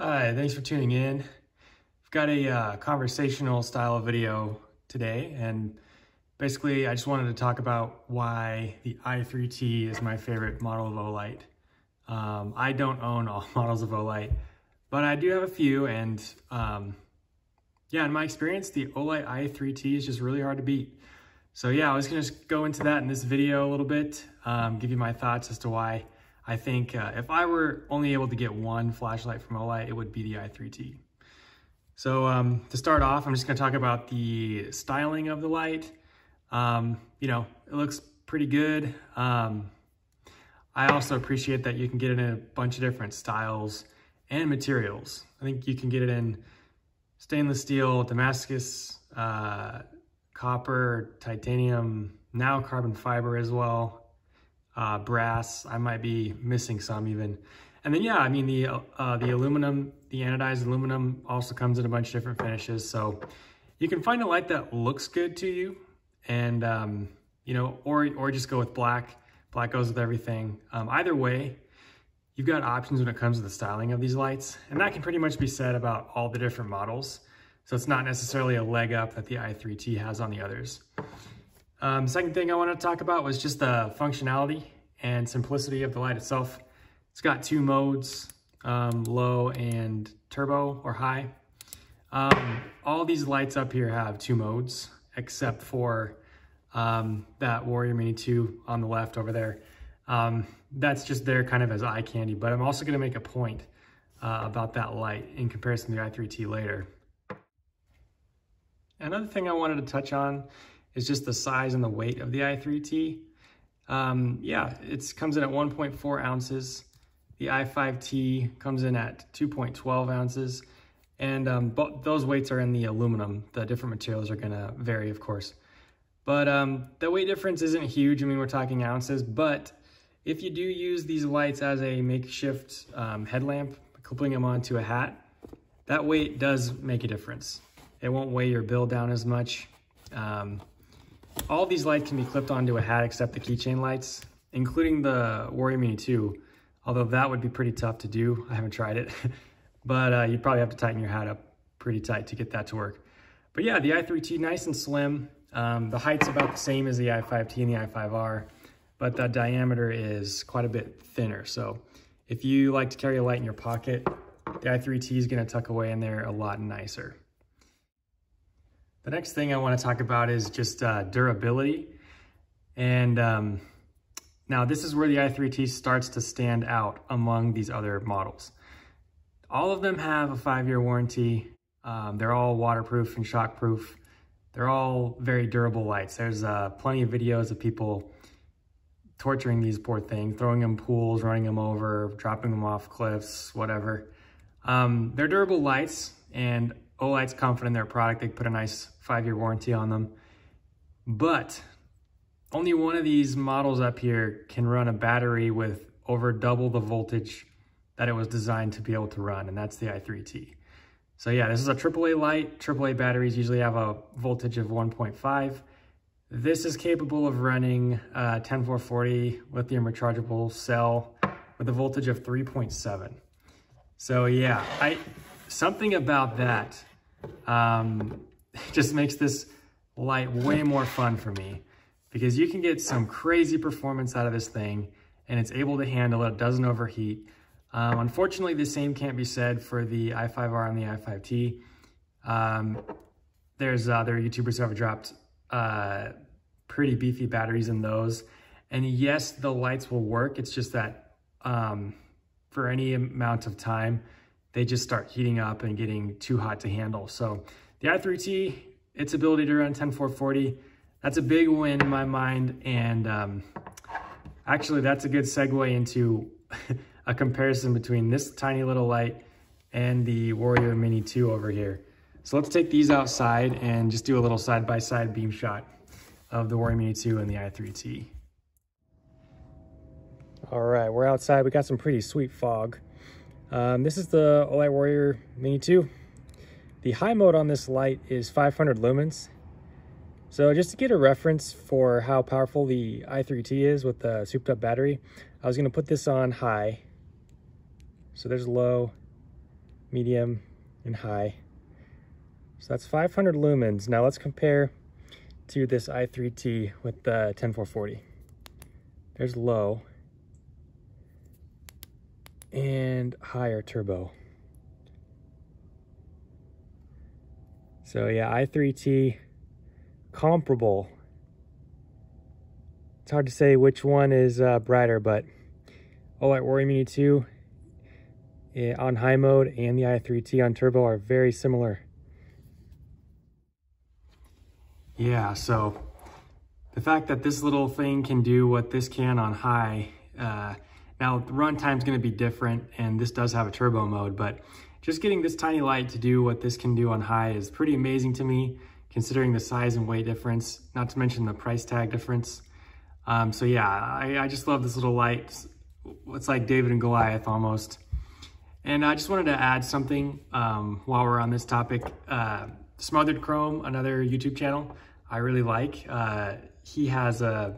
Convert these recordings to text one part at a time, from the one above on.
Hi, thanks for tuning in. I've got a conversational style video today, and basically I just wanted to talk about why the i3T is my favorite model of Olight. I don't own all models of Olight, but I do have a few, and yeah, in my experience, the Olight i3T is just really hard to beat. So yeah, I was gonna just go into that in this video a little bit, give you my thoughts as to why I think if I were only able to get one flashlight from Olight, it would be the i3T. So to start off, I'm just gonna talk about the styling of the light. You know, it looks pretty good. I also appreciate that you can get it in a bunch of different styles and materials. I think you can get it in stainless steel, Damascus, copper, titanium, now carbon fiber as well. Brass, I might be missing some even. And then yeah, I mean the aluminum, the anodized aluminum also comes in a bunch of different finishes. So you can find a light that looks good to you, and you know, or just go with black. Black goes with everything. Either way, you've got options when it comes to the styling of these lights, and that can pretty much be said about all the different models. So it's not necessarily a leg up that the i3T has on the others. Second thing I want to talk about was just the functionality and simplicity of the light itself. It's got two modes, low and turbo or high. All these lights up here have two modes, except for that Warrior Mini 2 on the left over there. That's just there kind of as eye candy, but I'm also going to make a point about that light in comparison to the i3T later. Another thing I wanted to touch on is just the size and the weight of the i3T. Yeah, it comes in at 1.4 ounces. The i5T comes in at 2.12 ounces. And those weights are in the aluminum. The different materials are gonna vary, of course. But the weight difference isn't huge. I mean, we're talking ounces, but if you do use these lights as a makeshift headlamp, clipping them onto a hat, that weight does make a difference. It won't weigh your bill down as much. All these lights can be clipped onto a hat except the keychain lights, including the Warrior Mini 2, although that would be pretty tough to do. I haven't tried it, but you'd probably have to tighten your hat up pretty tight to get that to work. But yeah, the i3T, nice and slim. The height's about the same as the i5T and the i5R, but the diameter is quite a bit thinner. So if you like to carry a light in your pocket, the i3T is gonna tuck away in there a lot nicer. The next thing I want to talk about is just durability. And now this is where the i3T starts to stand out among these other models. All of them have a 5-year warranty. They're all waterproof and shockproof. They're all very durable lights. There's plenty of videos of people torturing these poor things, throwing them in pools, running them over, dropping them off cliffs, whatever. They're durable lights, and Olight's confident in their product. They put a nice 5-year warranty on them. But only one of these models up here can run a battery with over double the voltage that it was designed to be able to run, and that's the i3T. So yeah, this is a AAA light. AAA batteries usually have a voltage of 1.5. This is capable of running 10440 lithium rechargeable cell with a voltage of 3.7. So yeah, something about that just makes this light way more fun for me, because you can get some crazy performance out of this thing, and it's able to handle it, doesn't overheat. Unfortunately, the same can't be said for the i5R and the i5T. There's other YouTubers who have dropped pretty beefy batteries in those, and yes, the lights will work. It's just that for any amount of time, they just start heating up and getting too hot to handle. So the i3T, its ability to run 10440, that's a big win in my mind. And actually that's a good segue into a comparison between this tiny little light and the Warrior Mini 2 over here. So let's take these outside and just do a little side-by-side beam shot of the Warrior Mini 2 and the i3T. All right, we're outside. We got some pretty sweet fog. This is the Olight Warrior Mini 2. The high mode on this light is 500 lumens. So just to get a reference for how powerful the i3T is with the souped up battery, I was going to put this on high. So there's low, medium, and high. So that's 500 lumens. Now let's compare to this i3T with the 10440. There's low and higher turbo. So yeah, i3T comparable. It's hard to say which one is brighter, but Olight Warrior Mini 2 on high mode and the i3T on turbo are very similar. Yeah, so the fact that this little thing can do what this can on high, now the run time's gonna be different, and this does have a turbo mode, but just getting this tiny light to do what this can do on high is pretty amazing to me, considering the size and weight difference, not to mention the price tag difference. So yeah, I just love this little light. It's like David and Goliath almost. And I just wanted to add something while we're on this topic. Smothered Chrome, another YouTube channel I really like. He has an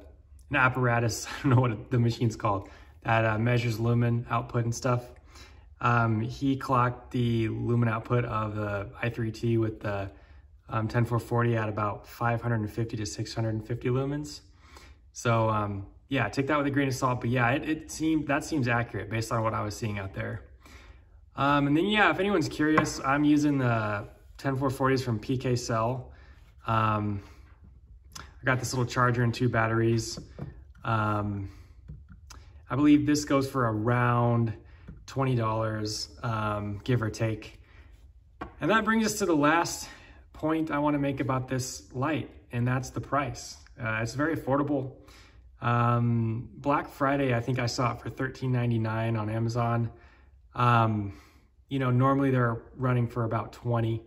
apparatus, I don't know what the machine's called, that measures lumen output and stuff. He clocked the lumen output of the i3T with the 10440 at about 550 to 650 lumens. So yeah, take that with a grain of salt, but yeah, that seems accurate based on what I was seeing out there. And then yeah, if anyone's curious, I'm using the 10440s from PK Cell. I got this little charger and 2 batteries. I believe this goes for around $20, give or take. And that brings us to the last point I want to make about this light, and that's the price. It's very affordable. Black Friday, I think I saw it for $13.99 on Amazon. You know, normally they're running for about $20,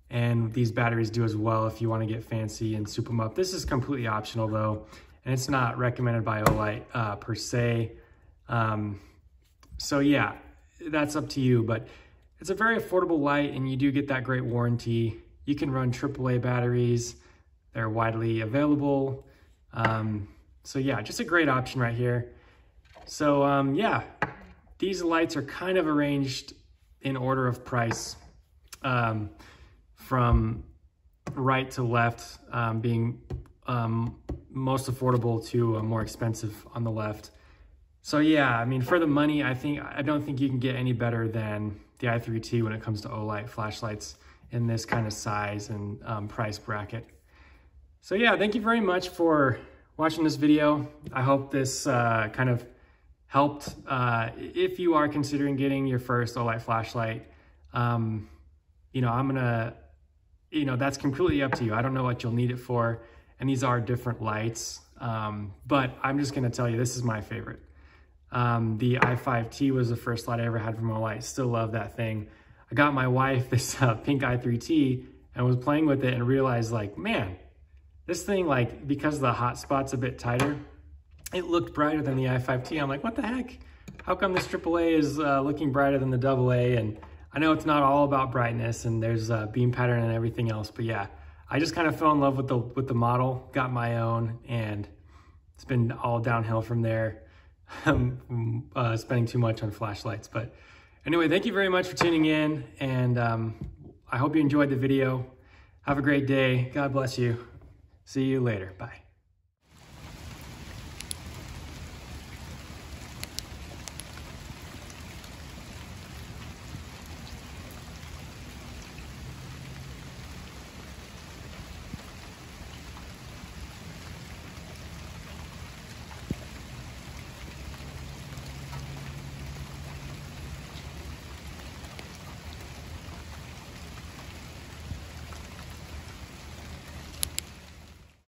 and these batteries do as well if you want to get fancy and soup them up. This is completely optional though, and it's not recommended by Olight per se. So yeah, that's up to you, but it's a very affordable light, and you do get that great warranty. You can run AAA batteries. They're widely available. So yeah, just a great option right here. So yeah, these lights are kind of arranged in order of price, from right to left, being most affordable to more expensive on the left. So yeah, I mean, for the money, I don't think you can get any better than the i3T when it comes to Olight flashlights in this kind of size and price bracket. So yeah, thank you very much for watching this video. I hope this kind of helped. If you are considering getting your first Olight flashlight, you know, that's completely up to you. I don't know what you'll need it for, and these are different lights, but I'm just gonna tell you, this is my favorite. The i5T was the first light I ever had from Olight. Still love that thing. I got my wife this pink i3T and was playing with it and realized, like, man, this thing, like, because the hot spot's a bit tighter, it looked brighter than the i5T. I'm like, what the heck? How come this AAA is looking brighter than the AA? And I know it's not all about brightness, and there's beam pattern and everything else, but yeah, I just kind of fell in love with the model, got my own, and it's been all downhill from there. Spending too much on flashlights. But anyway, thank you very much for tuning in, and I hope you enjoyed the video. Have a great day. God bless you. See you later. Bye.